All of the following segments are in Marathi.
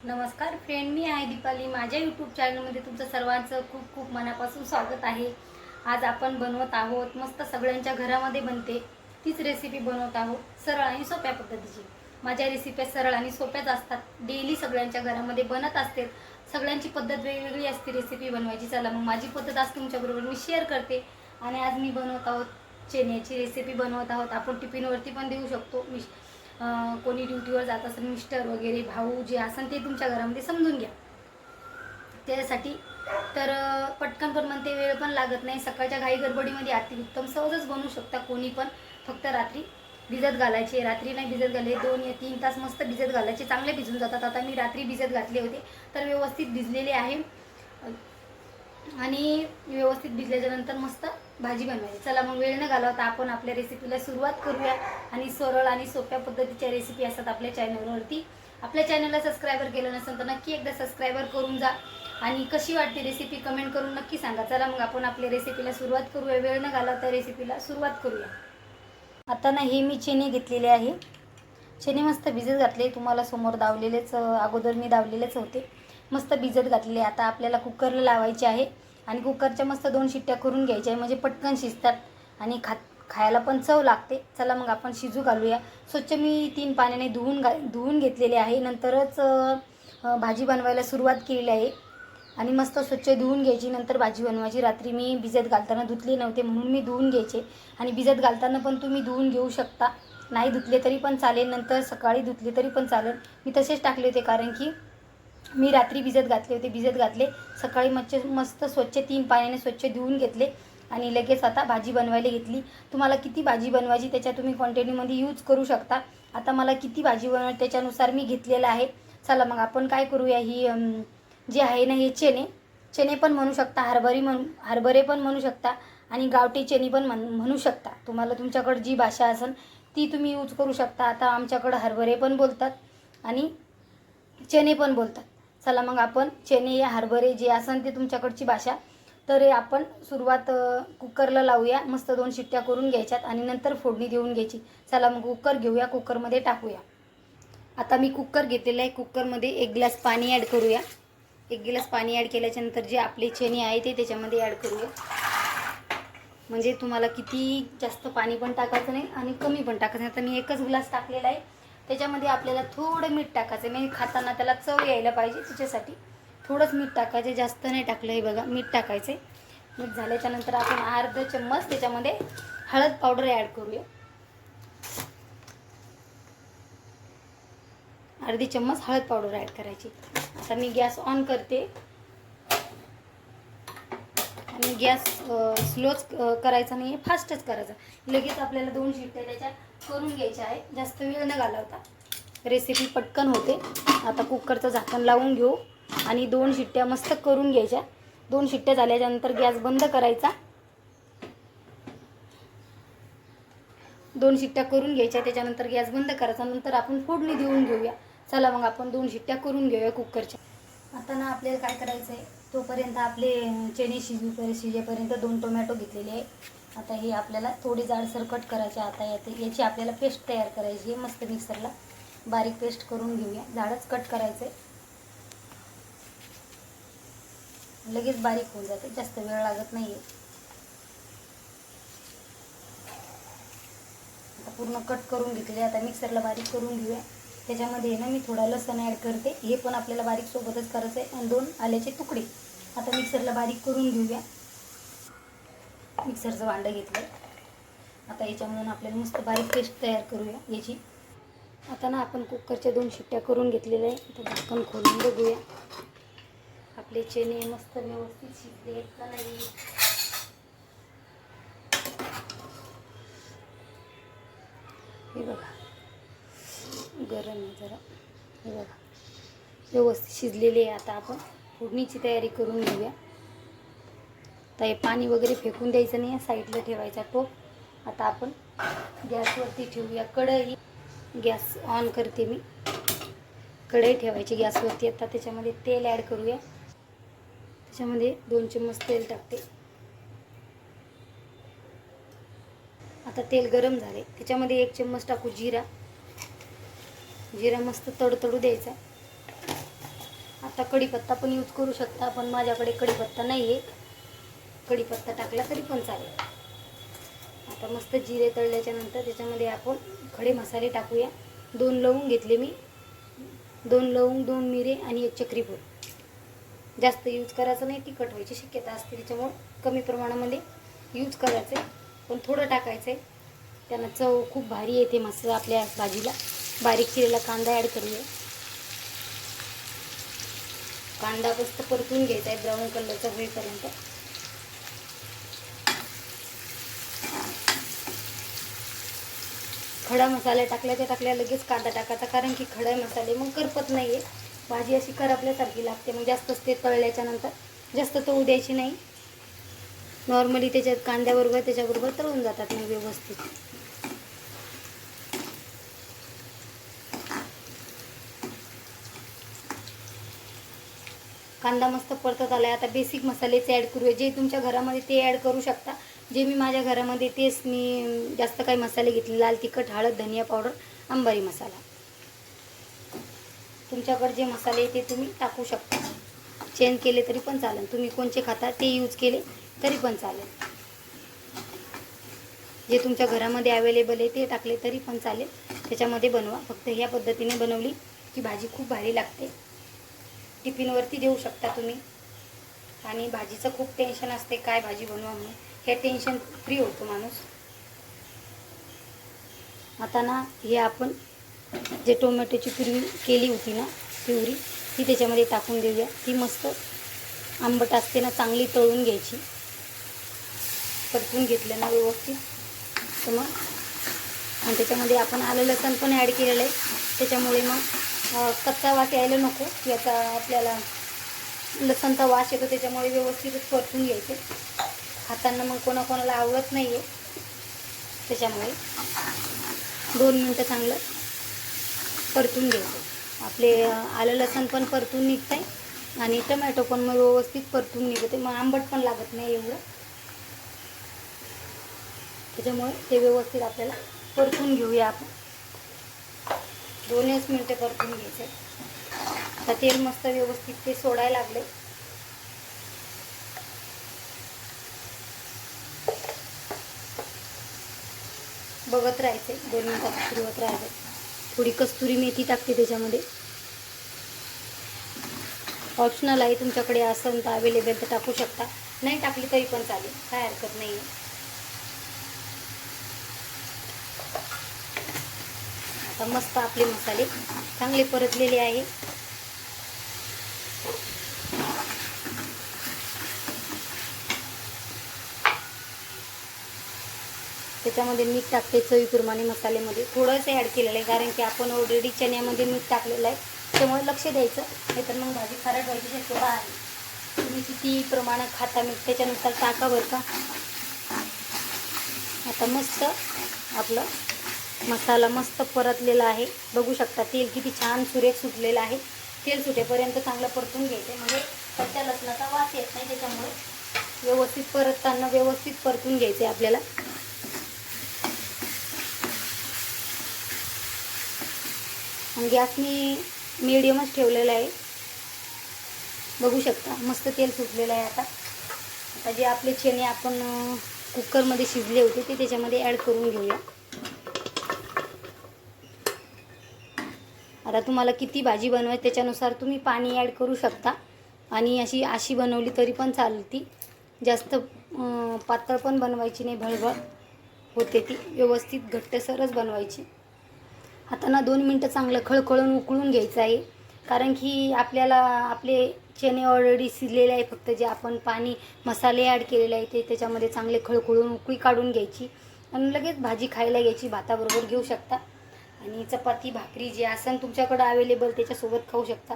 नमस्कार फ्रेंड, मी आहे दीपाली. माझ्या यूट्यूब चॅनलमध्ये तुमचं सर्वांचं खूप खूप मनापासून स्वागत आहे. आज आपण बनवत आहोत, मस्त सगळ्यांच्या घरामध्ये बनते तीच रेसिपी बनवत आहोत, सरळ आणि सोप्या पद्धतीची. माझ्या रेसिपी सरळ आणि सोप्याच असतात, डेली सगळ्यांच्या घरामध्ये बनत असते. सगळ्यांची पद्धत वेगवेगळी असते रेसिपी बनवायची. चला मग माझी पद्धत आज तुमच्याबरोबर मी शेअर करते. आणि आज मी बनवत आहोत चण्याची रेसिपी बनवत आहोत. आपण टिफिनवरती पण देऊ शकतो. कोणी ड्युटीवर जात असेल, मिस्टर वगैरे, भाऊ जे असेल ते तुमच्या घरामध्ये समजून घ्या. त्यासाठी तर पटकन पण म्हणते, वेळ पण लागत नाही. सकाळच्या घाई गडबडीमध्ये अतिउत्तम सहजच बनवू शकता कोणी पण. फक्त रात्री भिजत घालायचे. रात्री नाही भिजत घाले, 2 या 3 तास मस्त भिजत घालायचे, चांगले भिजून जातात. आता मी रात्री भिजत घातले होते तर व्यवस्थित भिजलेले आहे. आणि व्यवस्थित भिजल्याच्यानंतर मस्त भाजी बनवायची. चला मग वेळ न घालवता आपण आपल्या रेसिपीला सुरुवात करूया. आणि सरळ आणि सोप्या पद्धतीच्या रेसिपी असतात आपल्या चॅनलवरती. आपल्या चॅनलला सबस्क्रायबर केलं नसेल तर नक्की एकदा सबस्क्रायबर करून जा. आणि कशी वाटते रेसिपी कमेंट करून नक्की सांगा. चला मग आपण आपल्या रेसिपीला सुरुवात करूया. वेळ न घालवता रेसिपीला सुरुवात करूया. आता ना हे मी चणे घेतलेले आहे. चणे मस्त भिजत घातले, तुम्हाला समोर दावलेलेच, अगोदर मी दावलेलेच होते. मस्त भिजत घातलेले. आता आपल्याला कुकरला लावायचे आहे आणि कुकरच्या मस्त 2 शिट्ट्या करून घ्यायच्या आहे, म्हणजे पटकन शिजतात आणि खायला पण चव लागते. चला मग आपण शिजू घालूया. स्वच्छ मी 3 पाण्याने धुवून घेतलेले आहे. नंतरच भाजी बनवायला सुरुवात केलेली आहे. आणि मस्त स्वच्छ धुवून घ्यायची, नंतर भाजी बनवायची. रात्री मी भिजत घालताना धुतले नव्हते म्हणून मी धुवून घ्यायचे. आणि भिजत घालताना पण तुम्ही धुवून घेऊ शकता, नाही धुतले तरी पण चालेल, नंतर सकाळी धुतले तरी पण चालेल. मी तसेच टाकले होते कारण की मी रात्री भिजत घातले होते. भिजत घातले, सकाळी मस्त स्वच्छ 3 पाण्याने स्वच्छ धुवून घेतले आणि लगेच आता भाजी बनवायला घेतली. तुम्हाला किती भाजी बनवायची त्याच्या तुम्ही क्वांटिटीमध्ये यूज करू शकता. आता मला किती भाजी बनवायची त्याच्यानुसार मी घेतलेलं आहे. चला मग आपण काय करूया, ही जे आहे ना, हे चणे पण म्हणू शकता, हरभरे पण म्हणू शकता आणि गावठी चणे पण म्हणू शकता. तुम्हाला तुमच्याकडे जी भाषा असेल ती तुम्ही यूज करू शकता. आता आमच्याकडं हरभरे पण बोलतात आणि चणे पण बोलतात. चला मग आपण चणे या हरभरे जे असेल ते तुमच्याकडची भाषा, तर आपण सुरुवात कुकरला लावूया. मस्त 2 शिट्ट्या करून घ्यायच्यात आणि नंतर फोडणी देऊन घ्यायची. चला मग कुकर घेऊया, कुकरमध्ये टाकूया. आता मी कुकर घेतलेला आहे. कुकरमध्ये 1 ग्लास पाणी ॲड करूया. 1 ग्लास पाणी ॲड केल्याच्यानंतर जे आपले चणे आहे ते त्याच्यामध्ये ॲड करूया. म्हणजे तुम्हाला किती जास्त पाणी पण टाकायचं नाही आणि कमी पण टाकायचं नाही. आता मी 1च ग्लास टाकलेला आहे. त्याच्यामध्ये आपल्याला थोडं मीठ टाकायचं, म्हणजे खाताना त्याला चव यायला पाहिजे त्याच्यासाठी थोडंच मीठ टाकायचे, जास्त नाही टाकलं आहे बघा. मीठ टाकायचे. मीठ झाल्याच्यानंतर आपण अर्धा चम्मच त्याच्यामध्ये हळद पावडर ॲड करूया. अर्धी चम्मच हळद पावडर ॲड करायची. आता मी गॅस ऑन करते आणि गॅस स्लोच करायचा नाही, फास्टच करायचा. लगेच आपल्याला 2 शिट्ट्या त्याच्या करून घ्यायच्या आहे, जास्त वेळ न घालवता. रेसिपी पटकन होते. आता कुकरचं झाकण लावून घेऊ आणि 2 शिट्ट्या मस्त करून घ्यायच्या. 2 शिट्ट्या झाल्याच्यानंतर गॅस बंद करायचा. 2 शिट्ट्या करून घ्यायच्या, त्याच्यानंतर गॅस बंद करायचा. नंतर आपण फोडणी देऊन घेऊया. चला मग आपण 2 शिट्ट्या करून घेऊया कुकरच्या. आता ना आपल्याला काय करायचं आहे, तोपर्यंत आपले चणे शिजेपर्यंत 2 टोमॅटो घेतलेले आहे. आता हे आपल्याला थोडी जाडसर कट करायचे. आता याची आपल्याला पेस्ट तयार करायची आहे. मस्त मिक्सरला बारीक पेस्ट करून घेऊया. जाडच कट करायचं आहे, लगेच बारीक होऊन जाते, जास्त वेळ लागत नाही आहे. आता पूर्ण कट करून घेतले. आता मिक्सरला बारीक करून घेऊया. त्याच्यामध्ये ना मी थोडा लसूण ॲड करते, हे पण आपल्याला बारीक सोबतच करायचं आहे. आणि 2 आल्याचे तुकडे आता मिक्सरला बारीक करून घेऊया. मिक्सरचं भांडं घेतलं. आता याच्यामधून आपल्याला मस्त बारीक पेस्ट तयार करूया याची. आता ना आपण कुकरच्या 2 शिट्ट्या करून घेतलेल्या आहे. आता झाकण खोलून बघूया आपले चणे मस्त व्यवस्थित शिजले का नाही. हे बघा, गरम आहे जरा. हे बघा व्यवस्थित शिजलेले आहे. आता आपण फोडणीची तयारी करून घेऊया. तर हे पाणी वगैरे फेकून द्यायचं नाही, साईडला ठेवायचा टोप. आता आपण गॅसवरती ठेवूया कढई. गॅस ऑन करते मी. कढई ठेवायची गॅसवरती. आता त्याच्यामध्ये तेल ॲड करूया. त्याच्यामध्ये 2 चम्मच तेल टाकते. आता तेल गरम झाले, त्याच्यामध्ये 1 चम्मच टाकू जिरा. जिरा मस्त तडतडू द्यायचा. शकता, कढीपत्ता पण यूज करू शकता, पण माझ्याकडे कढीपत्ता नाही आहे. कढीपत्ता टाकला तरी पण चालेल. आता मस्त जिरे तळल्याच्या नंतर त्याच्यामध्ये आपण खडे मसाले टाकूया. 2 लवंग घेतले मी, 2 लवंग, 2 मिरे आणि 1 चक्रीफूल. जास्त यूज करायचं नाही, तिखट व्हायची शक्यता असते, त्याच्यामुळं कमी प्रमाणामध्ये यूज करायचं आहे, पण थोडं टाकायचं आहे. त्यानं चव खूप भारी येते मस्त आपल्या भाजीला. बारीक चिरलेला कांदा ॲड करूया. कांदा मस्त परतून घ्यायचा आहे ब्राऊन कलरचा होईपर्यंत. खडा मसाले टाकल्या लगेच कांदा टाकायचा, कारण की खडा मसाले मग करपत नाही आहे, भाजी अशी करपल्यासारखी लागते. मग जास्तच ते तळल्याच्या नंतर जास्त तळू द्यायची नाही. नॉर्मली त्याच्यात कांद्याबरोबर त्याच्याबरोबर तळून जातात मग व्यवस्थित. कांदा मस्त परतत आला. आता बेसिक मसालेचे ॲड करूया, जे तुमच्या घरामध्ये ते ॲड करू शकता. जे मी माझ्या घरामध्ये तेच मी जास्त काही मसाले घेतले. लाल तिखट, हळद, धनिया पावडर, अंबारी मसाला. तुमच्याकडे जे मसाले ते तुम्ही टाकू शकता. चेंज केले तरी पण चालेल, तुम्ही कोणचे खाता ते यूज केले तरी पण चालेल. जे तुमच्या घरामध्ये अवेलेबल आहे ते टाकले तरी पण चालेल. त्याच्यामध्ये बनवा. फक्त ह्या पद्धतीने बनवली की भाजी खूप भारी लागते. टिफिनवरती देऊ शकता तुम्ही. आणि भाजीचं खूप टेन्शन असते, काय भाजी बनवा म्हणून, हे टेन्शन फ्री होतो माणूस. आता ना हे आपण जे टोमॅटोची प्युरी केली होती ना, प्युरी ती त्याच्यामध्ये टाकून देऊया. ती मस्त आंबट असते ना, चांगली तळून घ्यायची. परतून घेतलं ना व्यवस्थित तर मग, आणि त्याच्यामध्ये आपण आलं लसूण पण ॲड केलेलं आहे, त्याच्यामुळे मग कच्चा वास यायला नको. याचा आपल्याला लसणचा वास येतो, त्याच्यामुळे व्यवस्थितच परतून घ्यायचे. खाताना मग कोणाकोणाला आवडत नाही आहे, त्याच्यामुळे 2 मिनटं चांगलं परतून घ्यायचं. आपले आलं लसूण पण परतून निघतं आहे आणि टमॅटो पण मग व्यवस्थित परतून निघते, मग आंबट पण लागत नाही एवढं. त्याच्यामुळे ते व्यवस्थित आपल्याला परतून घेऊया आपण. 2च मिनटं परतून घ्यायचे. आता तेल मस्त व्यवस्थित ते सोडायला लागले. बघत राहायचे, 2 मिनटात फिरवत राहायचं. थोडी कस्तुरी मेथी टाकते त्याच्यामध्ये, ऑप्शनल आहे, तुमच्याकडे असेल तर अवेलेबल तर टाकू शकता, नाही टाकली तरी पण चालेल, काय हरकत नाही आहे. आता मस्त आपले मसाले चांगले परतलेले आहे. त्याच्यामध्ये मीठ टाकते चवीप्रमाणे. मसाल्यामध्ये थोडंसं ॲड केलेलं आहे, कारण की आपण ऑलरेडी चण्यामध्ये मीठ टाकलेलं आहे, त्यामुळे लक्ष द्यायचं, नाहीतर मग भाजी खारट व्हायची शक्यता आहे. तुम्ही किती प्रमाणात खाता मीठ त्याच्यानुसार टाका बरं का. आता मस्त आपलं मसाला मस्त परतलेला आहे, बघू शकता. तेल किती छान सुरेख सुटलेलं आहे. तेल सुटेपर्यंत चांगलं परतून घ्यायचं, म्हणजे कच्च्या लसणाचा वास येत नाही. त्याच्यामुळे व्यवस्थित परतताना व्यवस्थित परतून घ्यायचे आपल्याला. आणि गॅस मी मीडियमच ठेवलेला आहे, बघू शकता. मस्त तेल सुटलेलं आहे. आता जे आपले चणे आपण कुकरमध्ये शिजले होते ते त्याच्यामध्ये ॲड करून घेऊया. आता तुम्हाला किती भाजी बनवायची त्याच्यानुसार तुम्ही पाणी ॲड करू शकता. आणि अशी बनवली तरी पण चालती. जास्त पातळ पण बनवायची नाही, भळभळ होते ती, व्यवस्थित घट्टसरच बनवायची. आता ना 2 मिनटं चांगलं खळखळून उकळून घ्यायचं आहे, कारण की आपल्याला आपले चणे ऑलरेडी शिजलेले आहे. फक्त जे आपण पाणी मसाले ॲड केलेले आहे ते त्याच्यामध्ये चांगले खळखळून उकळी काढून घ्यायची आणि लगेच भाजी खायला घ्यायची. भाताबरोबर घेऊ शकता आणि चपाती भाकरी जे असेल तुमच्याकडं अवेलेबल त्याच्यासोबत खाऊ शकता.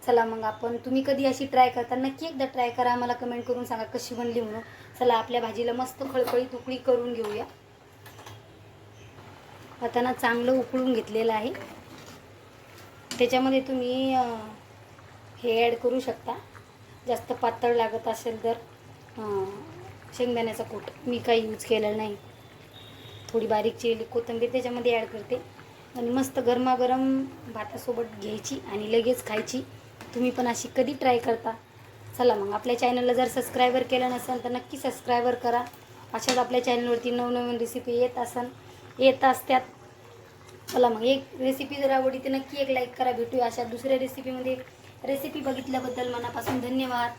चला मग तुम्ही कधी अशी ट्राय करता, नक्की एकदा ट्राय करा, मला कमेंट करून सांगा कशी बनली म्हणून. चला आपल्या भाजीला मस्त खळखळीत उकळी करून घेऊया. आता ना चांगलं उकळून घेतलेलं आहे. त्याच्यामध्ये तुम्ही हे ॲड करू शकता, जास्त पातळ लागत असेल तर शेंगदाण्याचा कूट. मी काही यूज केलेलं नाही. थोडी बारीक चिरलेली कोथिंबीर त्याच्यामध्ये ॲड करते आणि मस्त गरमागरम भातासोबत घ्यायची आणि लगेच खायची. तुम्ही पण अशी कधी ट्राय करता. चला मग आपल्या चॅनलला जर सबस्क्रायबर केलं नसेल तर नक्की सबस्क्रायबर करा. अशाच आपल्या चॅनलवरती नवनवीन रेसिपी येत असतात. चला मग एक रेसिपी जर आवडली तर नक्की एक लाईक करा. भेटूया अशा दुसऱ्या रेसिपीमध्ये. रेसिपी बघितल्याबद्दल मनापासून धन्यवाद.